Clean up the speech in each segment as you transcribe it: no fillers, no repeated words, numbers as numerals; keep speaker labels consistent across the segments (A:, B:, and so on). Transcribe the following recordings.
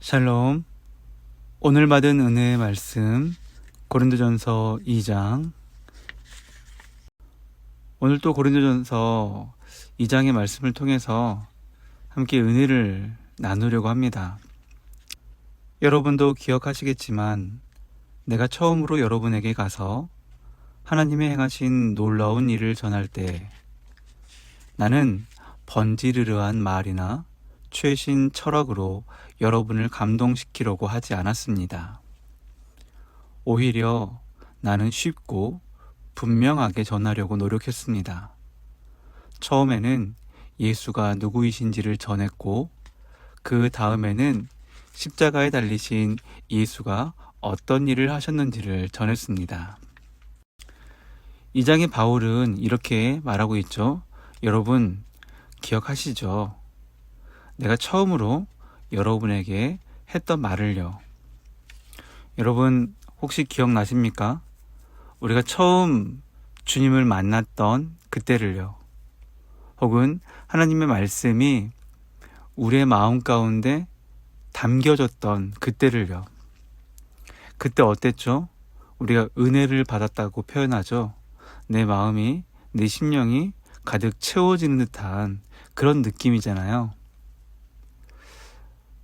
A: 샬롬. 오늘 받은 은혜의 말씀 고린도전서 2장. 오늘 또 고린도전서 2장의 말씀을 통해서 함께 은혜를 나누려고 합니다. 여러분도 기억하시겠지만 내가 처음으로 여러분에게 가서 하나님의 행하신 놀라운 일을 전할 때 나는 번지르르한 말이나 최신 철학으로 여러분을 감동시키려고 하지 않았습니다. 오히려 나는 쉽고 분명하게 전하려고 노력했습니다. 처음에는 예수가 누구이신지를 전했고, 그 다음에는 십자가에 달리신 예수가 어떤 일을 하셨는지를 전했습니다. 이 장의 바울은 이렇게 말하고 있죠. 여러분 기억하시죠? 내가 처음으로 여러분에게 했던 말을요. 여러분 혹시 기억나십니까? 우리가 처음 주님을 만났던 그때를요. 혹은 하나님의 말씀이 우리의 마음 가운데 담겨졌던 그때를요. 그때 어땠죠? 우리가 은혜를 받았다고 표현하죠. 내 마음이, 내 심령이 가득 채워지는 듯한 그런 느낌이잖아요.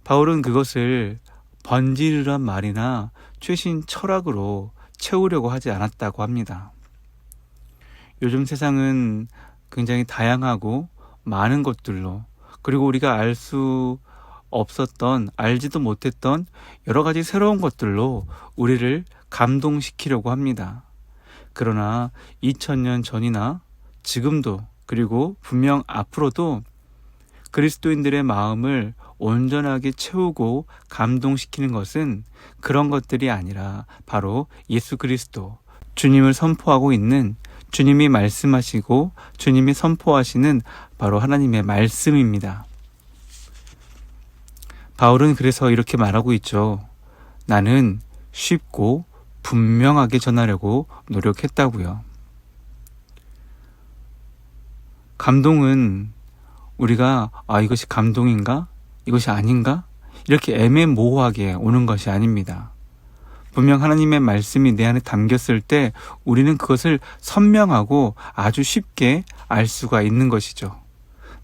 A: 바울은 그것을 번지르르한 말이나 최신 철학으로 채우려고 하지 않았다고 합니다. 요즘 세상은 굉장히 다양하고 많은 것들로, 그리고 우리가 알 수 없었던, 알지도 못했던 여러 가지 새로운 것들로 우리를 감동시키려고 합니다. 그러나 2000년 전이나 지금도, 그리고 분명 앞으로도 그리스도인들의 마음을 온전하게 채우고 감동시키는 것은 그런 것들이 아니라 바로 예수 그리스도, 주님을 선포하고 있는, 주님이 말씀하시고 주님이 선포하시는 바로 하나님의 말씀입니다. 바울은 그래서 이렇게 말하고 있죠. 나는 쉽고 분명하게 전하려고 노력했다고요. 감동은 우리가 이것이 감동인가? 이것이 아닌가? 이렇게 애매모호하게 오는 것이 아닙니다. 분명 하나님의 말씀이 내 안에 담겼을 때 우리는 그것을 선명하고 아주 쉽게 알 수가 있는 것이죠.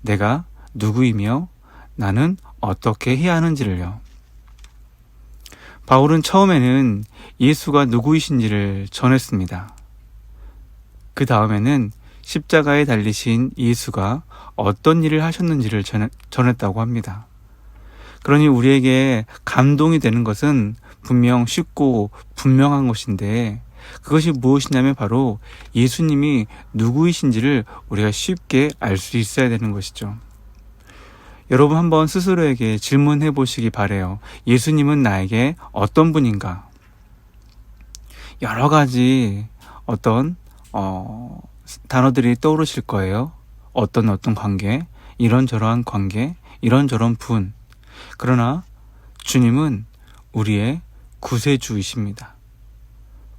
A: 내가 누구이며 나는 어떻게 해야 하는지를요. 바울은 처음에는 예수가 누구이신지를 전했습니다. 그 다음에는 십자가에 달리신 예수가 어떤 일을 하셨는지를 전했다고 합니다. 그러니 우리에게 감동이 되는 것은 분명 쉽고 분명한 것인데, 그것이 무엇이냐면 바로 예수님이 누구이신지를 우리가 쉽게 알 수 있어야 되는 것이죠. 여러분 한번 스스로에게 질문해 보시기 바라요. 예수님은 나에게 어떤 분인가? 여러 가지 어떤 단어들이 떠오르실 거예요. 어떤 관계, 이런저러한 관계, 이런저런 분. 그러나 주님은 우리의 구세주이십니다.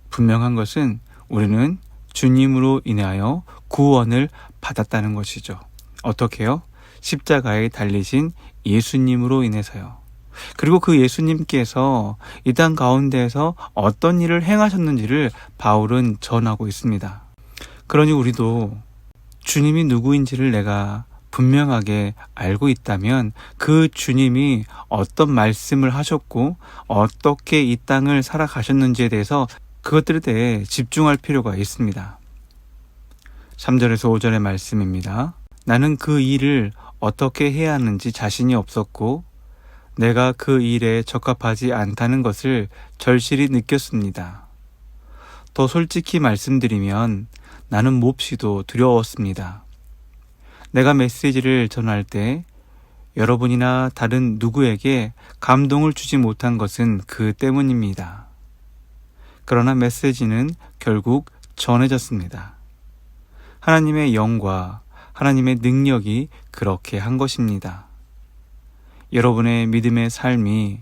A: 분명한 것은 우리는 주님으로 인하여 구원을 받았다는 것이죠. 어떻게요? 십자가에 달리신 예수님으로 인해서요. 그리고 그 예수님께서 이 땅 가운데에서 어떤 일을 행하셨는지를 바울은 전하고 있습니다. 그러니 우리도 주님이 누구인지를 내가 분명하게 알고 있다면 그 주님이 어떤 말씀을 하셨고 어떻게 이 땅을 살아가셨는지에 대해서 그것들에 대해 집중할 필요가 있습니다. 3절에서 5절의 말씀입니다. 나는 그 일을 어떻게 해야 하는지 자신이 없었고 내가 그 일에 적합하지 않다는 것을 절실히 느꼈습니다. 더 솔직히 말씀드리면 나는 몹시도 두려웠습니다. 내가 메시지를 전할 때 여러분이나 다른 누구에게 감동을 주지 못한 것은 그 때문입니다. 그러나 메시지는 결국 전해졌습니다. 하나님의 영과 하나님의 능력이 그렇게 한 것입니다. 여러분의 믿음의 삶이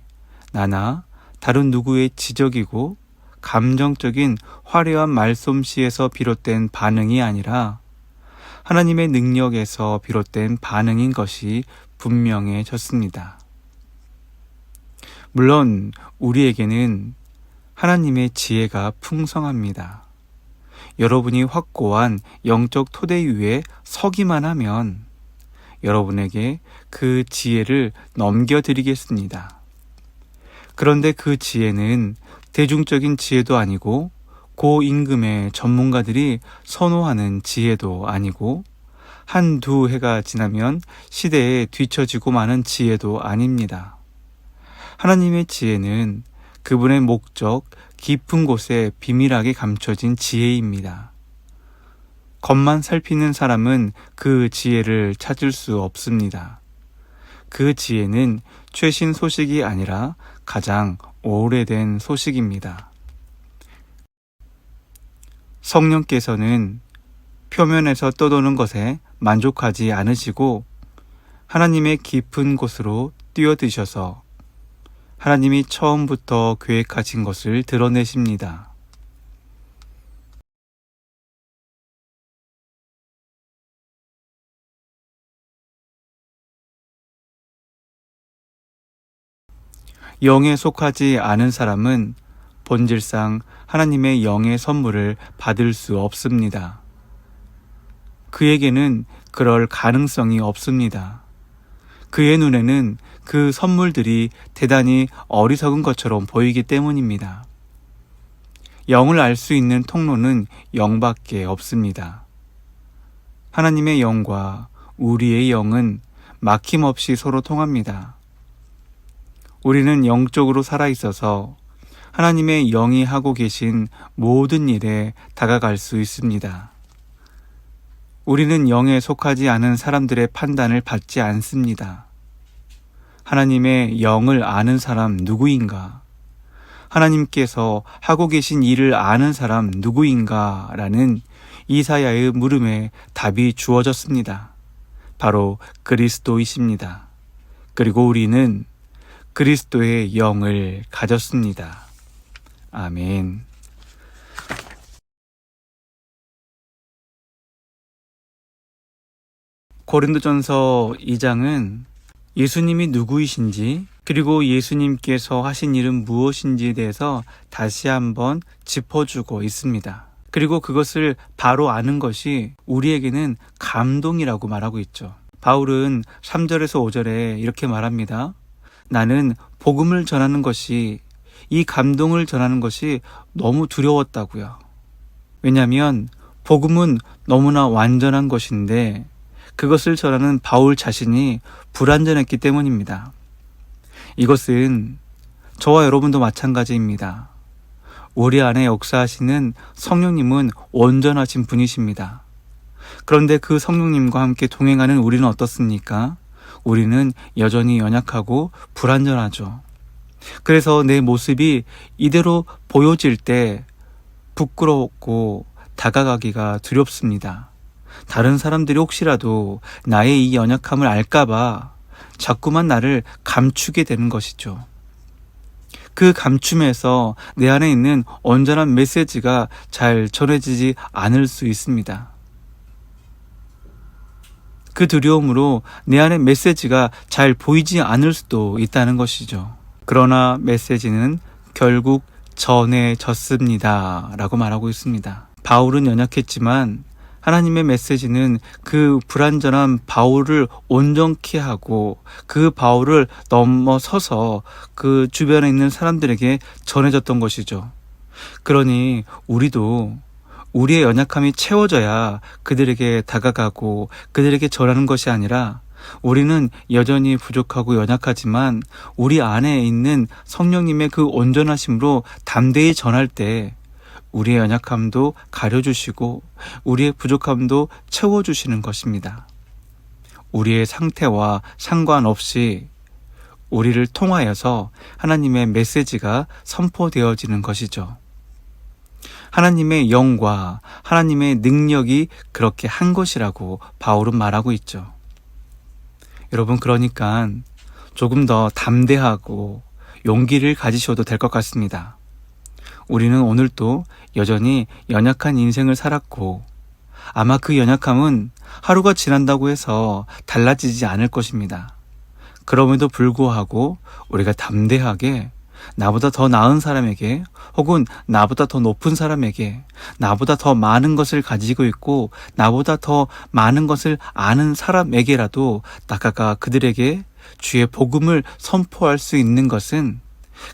A: 나나 다른 누구의 지적이고 감정적인 화려한 말솜씨에서 비롯된 반응이 아니라 하나님의 능력에서 비롯된 반응인 것이 분명해졌습니다. 물론 우리에게는 하나님의 지혜가 풍성합니다. 여러분이 확고한 영적 토대 위에 서기만 하면 여러분에게 그 지혜를 넘겨드리겠습니다. 그런데 그 지혜는 대중적인 지혜도 아니고 고임금의 전문가들이 선호하는 지혜도 아니고 한두 해가 지나면 시대에 뒤처지고 마는 지혜도 아닙니다. 하나님의 지혜는 그분의 목적 깊은 곳에 비밀하게 감춰진 지혜입니다. 겉만 살피는 사람은 그 지혜를 찾을 수 없습니다. 그 지혜는 최신 소식이 아니라 가장 오래된 소식입니다. 성령께서는 표면에서 떠도는 것에 만족하지 않으시고 하나님의 깊은 곳으로 뛰어드셔서 하나님이 처음부터 계획하신 것을 드러내십니다. 영에 속하지 않은 사람은 본질상 하나님의 영의 선물을 받을 수 없습니다. 그에게는 그럴 가능성이 없습니다. 그의 눈에는 그 선물들이 대단히 어리석은 것처럼 보이기 때문입니다. 영을 알 수 있는 통로는 영밖에 없습니다. 하나님의 영과 우리의 영은 막힘없이 서로 통합니다. 우리는 영적으로 살아있어서 하나님의 영이 하고 계신 모든 일에 다가갈 수 있습니다. 우리는 영에 속하지 않은 사람들의 판단을 받지 않습니다. 하나님의 영을 아는 사람 누구인가? 하나님께서 하고 계신 일을 아는 사람 누구인가? 라는 이사야의 물음에 답이 주어졌습니다. 바로 그리스도이십니다. 그리고 우리는 그리스도의 영을 가졌습니다. 아멘. 고린도전서 2장은 예수님이 누구이신지 그리고 예수님께서 하신 일은 무엇인지에 대해서 다시 한번 짚어주고 있습니다. 그리고 그것을 바로 아는 것이 우리에게는 감동이라고 말하고 있죠. 바울은 3절에서 5절에 이렇게 말합니다. 나는 복음을 전하는 것이, 이 감동을 전하는 것이 너무 두려웠다고요. 왜냐하면 복음은 너무나 완전한 것인데 그것을 전하는 바울 자신이 불완전했기 때문입니다. 이것은 저와 여러분도 마찬가지입니다. 우리 안에 역사하시는 성령님은 온전하신 분이십니다. 그런데 그 성령님과 함께 동행하는 우리는 어떻습니까? 우리는 여전히 연약하고 불완전하죠. 그래서 내 모습이 이대로 보여질 때 부끄럽고 다가가기가 두렵습니다. 다른 사람들이 혹시라도 나의 이 연약함을 알까봐 자꾸만 나를 감추게 되는 것이죠. 그 감춤에서 내 안에 있는 온전한 메시지가 잘 전해지지 않을 수 있습니다. 그 두려움으로 내 안에 메시지가 잘 보이지 않을 수도 있다는 것이죠. 그러나 메시지는 결국 전해졌습니다. 라고 말하고 있습니다. 바울은 연약했지만 하나님의 메시지는 그 불완전한 바울을 온전케 하고 그 바울을 넘어서서 그 주변에 있는 사람들에게 전해졌던 것이죠. 그러니 우리도 우리의 연약함이 채워져야 그들에게 다가가고 그들에게 전하는 것이 아니라 우리는 여전히 부족하고 연약하지만 우리 안에 있는 성령님의 그 온전하심으로 담대히 전할 때 우리의 연약함도 가려주시고 우리의 부족함도 채워주시는 것입니다. 우리의 상태와 상관없이 우리를 통하여서 하나님의 메시지가 선포되어지는 것이죠. 하나님의 영과 하나님의 능력이 그렇게 한 것이라고 바울은 말하고 있죠. 여러분, 그러니까 조금 더 담대하고 용기를 가지셔도 될 것 같습니다. 우리는 오늘도 여전히 연약한 인생을 살았고 아마 그 연약함은 하루가 지난다고 해서 달라지지 않을 것입니다. 그럼에도 불구하고 우리가 담대하게 나보다 더 나은 사람에게 혹은 나보다 더 높은 사람에게 나보다 더 많은 것을 가지고 있고 나보다 더 많은 것을 아는 사람에게라도 다가가 그들에게 주의 복음을 선포할 수 있는 것은,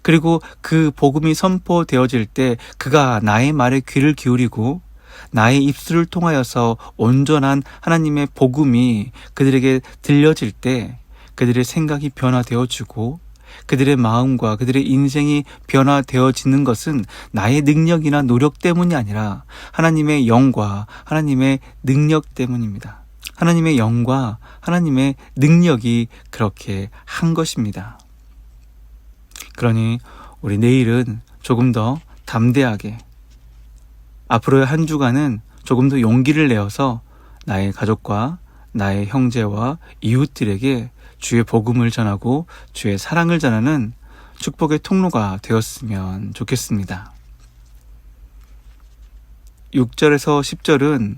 A: 그리고 그 복음이 선포되어질 때 그가 나의 말에 귀를 기울이고 나의 입술을 통하여서 온전한 하나님의 복음이 그들에게 들려질 때 그들의 생각이 변화되어지고 그들의 마음과 그들의 인생이 변화되어지는 것은 나의 능력이나 노력 때문이 아니라 하나님의 영과 하나님의 능력 때문입니다. 하나님의 영과 하나님의 능력이 그렇게 한 것입니다. 그러니 우리 내일은 조금 더 담대하게, 앞으로의 한 주간은 조금 더 용기를 내어서 나의 가족과 나의 형제와 이웃들에게 주의 복음을 전하고 주의 사랑을 전하는 축복의 통로가 되었으면 좋겠습니다. 6절에서 10절은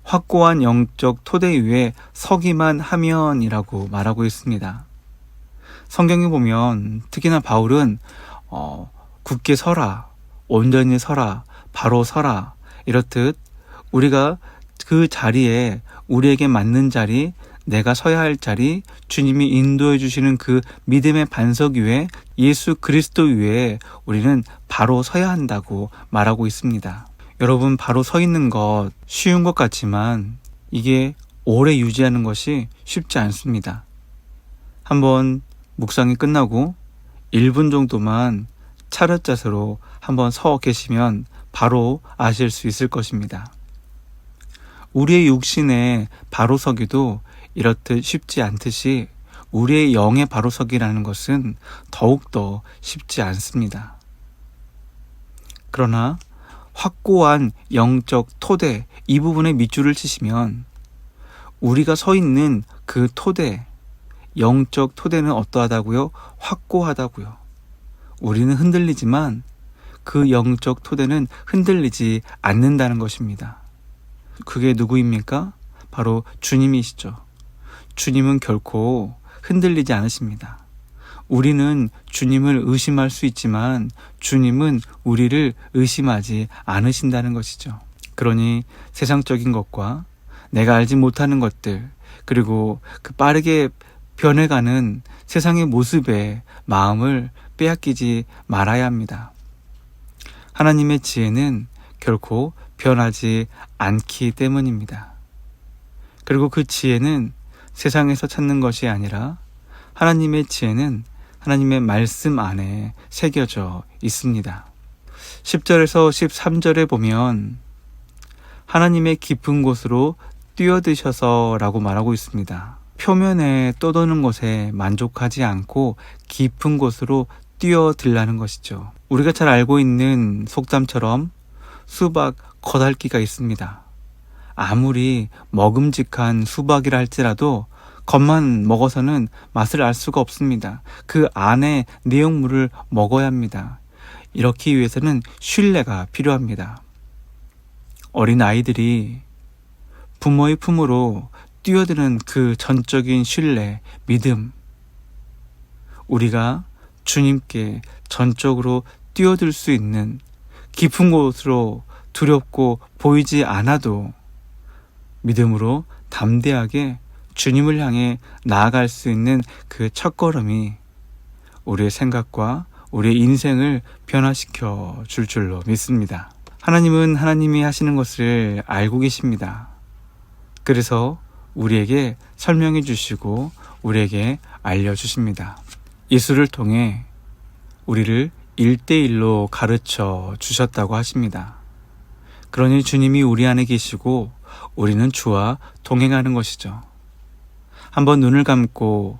A: 확고한 영적 토대 위에 서기만 하면이라고 말하고 있습니다. 성경에 보면 특히나 바울은 굳게 서라, 온전히 서라, 바로 서라 이렇듯 우리가 그 자리에, 우리에게 맞는 자리, 내가 서야 할 자리, 주님이 인도해 주시는 그 믿음의 반석 위에, 예수 그리스도 위에 우리는 바로 서야 한다고 말하고 있습니다. 여러분, 바로 서 있는 것 쉬운 것 같지만 이게 오래 유지하는 것이 쉽지 않습니다. 한번 묵상이 끝나고 1분 정도만 차렷 자세로 한번 서 계시면 바로 아실 수 있을 것입니다. 우리의 육신의 바로 서기도 이렇듯 쉽지 않듯이 우리의 영의 바로 서기라는 것은 더욱더 쉽지 않습니다. 그러나 확고한 영적 토대, 이 부분에 밑줄을 치시면 우리가 서 있는 그 토대, 영적 토대는 어떠하다고요? 확고하다고요. 우리는 흔들리지만 그 영적 토대는 흔들리지 않는다는 것입니다. 그게 누구입니까? 바로 주님이시죠. 주님은 결코 흔들리지 않으십니다. 우리는 주님을 의심할 수 있지만 주님은 우리를 의심하지 않으신다는 것이죠. 그러니 세상적인 것과 내가 알지 못하는 것들, 그리고 그 빠르게 변해가는 세상의 모습에 마음을 빼앗기지 말아야 합니다. 하나님의 지혜는 결코 변하지 않기 때문입니다. 그리고 그 지혜는 세상에서 찾는 것이 아니라 하나님의 지혜는 하나님의 말씀 안에 새겨져 있습니다. 10절에서 13절에 보면 하나님의 깊은 곳으로 뛰어드셔서 라고 말하고 있습니다. 표면에 떠도는 것에 만족하지 않고 깊은 곳으로 뛰어들라는 것이죠. 우리가 잘 알고 있는 속담처럼 수박 겉핥기가 있습니다. 아무리 먹음직한 수박이라 할지라도 겉만 먹어서는 맛을 알 수가 없습니다. 그 안에 내용물을 먹어야 합니다. 이렇기 위해서는 신뢰가 필요합니다. 어린 아이들이 부모의 품으로 뛰어드는 그 전적인 신뢰, 믿음, 우리가 주님께 전적으로 뛰어들 수 있는 깊은 곳으로 두렵고 보이지 않아도 믿음으로 담대하게 주님을 향해 나아갈 수 있는 그 첫걸음이 우리의 생각과 우리의 인생을 변화시켜 줄 줄로 믿습니다. 하나님은 하나님이 하시는 것을 알고 계십니다. 그래서 우리에게 설명해 주시고 우리에게 알려주십니다. 예수를 통해 우리를 1대1로 가르쳐 주셨다고 하십니다. 그러니 주님이 우리 안에 계시고 우리는 주와 동행하는 것이죠. 한번 눈을 감고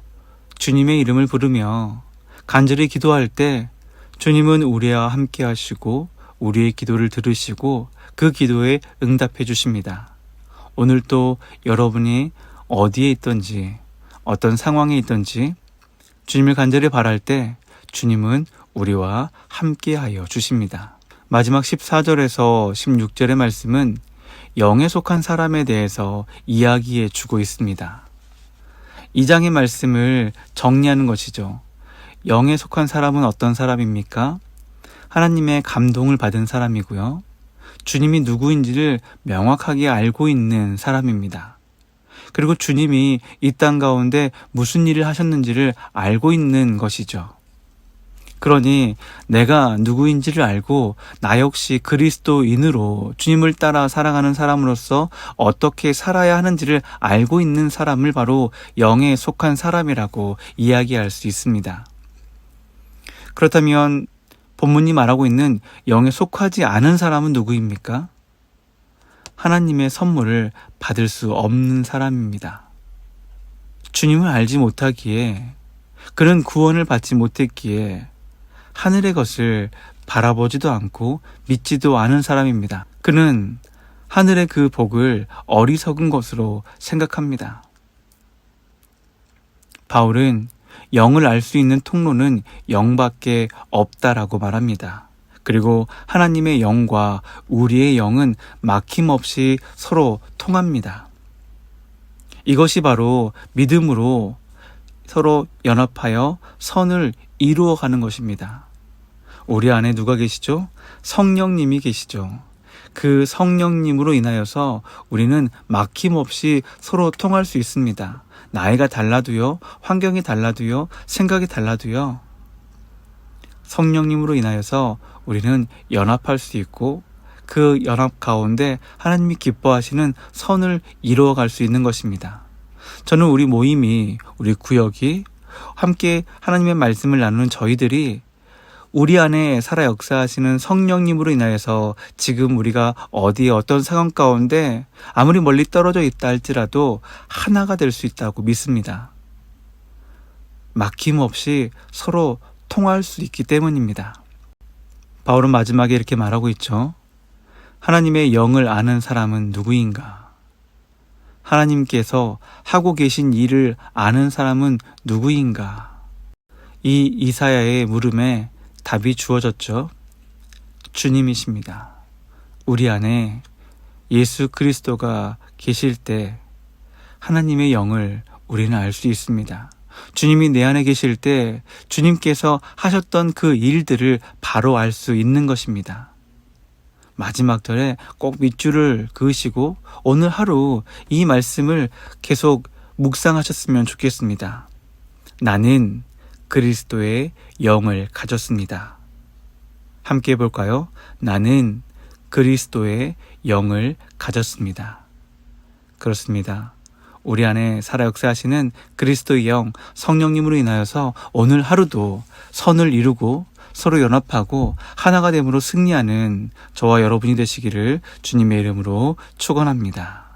A: 주님의 이름을 부르며 간절히 기도할 때 주님은 우리와 함께 하시고 우리의 기도를 들으시고 그 기도에 응답해 주십니다. 오늘 또 여러분이 어디에 있든지 어떤 상황에 있든지 주님을 간절히 바랄 때 주님은 우리와 함께 하여 주십니다. 마지막 14절에서 16절의 말씀은 영에 속한 사람에 대해서 이야기해 주고 있습니다. 이 장의 말씀을 정리하는 것이죠. 영에 속한 사람은 어떤 사람입니까? 하나님의 감동을 받은 사람이고요. 주님이 누구인지를 명확하게 알고 있는 사람입니다. 그리고 주님이 이 땅 가운데 무슨 일을 하셨는지를 알고 있는 것이죠. 그러니 내가 누구인지를 알고 나 역시 그리스도인으로 주님을 따라 살아가는 사람으로서 어떻게 살아야 하는지를 알고 있는 사람을 바로 영에 속한 사람이라고 이야기할 수 있습니다. 그렇다면 본문이 말하고 있는 영에 속하지 않은 사람은 누구입니까? 하나님의 선물을 받을 수 없는 사람입니다. 주님을 알지 못하기에, 그는 구원을 받지 못했기에 하늘의 것을 바라보지도 않고 믿지도 않은 사람입니다. 그는 하늘의 그 복을 어리석은 것으로 생각합니다. 바울은 영을 알 수 있는 통로는 영밖에 없다라고 말합니다. 그리고 하나님의 영과 우리의 영은 막힘없이 서로 통합니다. 이것이 바로 믿음으로 서로 연합하여 선을 이루어가는 것입니다. 우리 안에 누가 계시죠? 성령님이 계시죠. 그 성령님으로 인하여서 우리는 막힘없이 서로 통할 수 있습니다. 나이가 달라도요, 환경이 달라도요, 생각이 달라도요, 성령님으로 인하여서 우리는 연합할 수 있고 그 연합 가운데 하나님이 기뻐하시는 선을 이루어갈 수 있는 것입니다. 저는 우리 모임이, 우리 구역이 함께 하나님의 말씀을 나누는 저희들이 우리 안에 살아 역사하시는 성령님으로 인하여서 지금 우리가 어디에 어떤 상황 가운데 아무리 멀리 떨어져 있다 할지라도 하나가 될 수 있다고 믿습니다. 막힘없이 서로 통할 수 있기 때문입니다. 바울은 마지막에 이렇게 말하고 있죠. 하나님의 영을 아는 사람은 누구인가? 하나님께서 하고 계신 일을 아는 사람은 누구인가? 이 이사야의 물음에 답이 주어졌죠. 주님이십니다. 우리 안에 예수 그리스도가 계실 때 하나님의 영을 우리는 알 수 있습니다. 주님이 내 안에 계실 때 주님께서 하셨던 그 일들을 바로 알 수 있는 것입니다. 마지막 절에 꼭 밑줄을 그으시고 오늘 하루 이 말씀을 계속 묵상하셨으면 좋겠습니다. 나는 그리스도의 영을 가졌습니다. 함께 해볼까요? 나는 그리스도의 영을 가졌습니다. 그렇습니다. 우리 안에 살아 역사하시는 그리스도의 영, 성령님으로 인하여서 오늘 하루도 선을 이루고 서로 연합하고 하나가 됨으로 승리하는 저와 여러분이 되시기를 주님의 이름으로 축원합니다.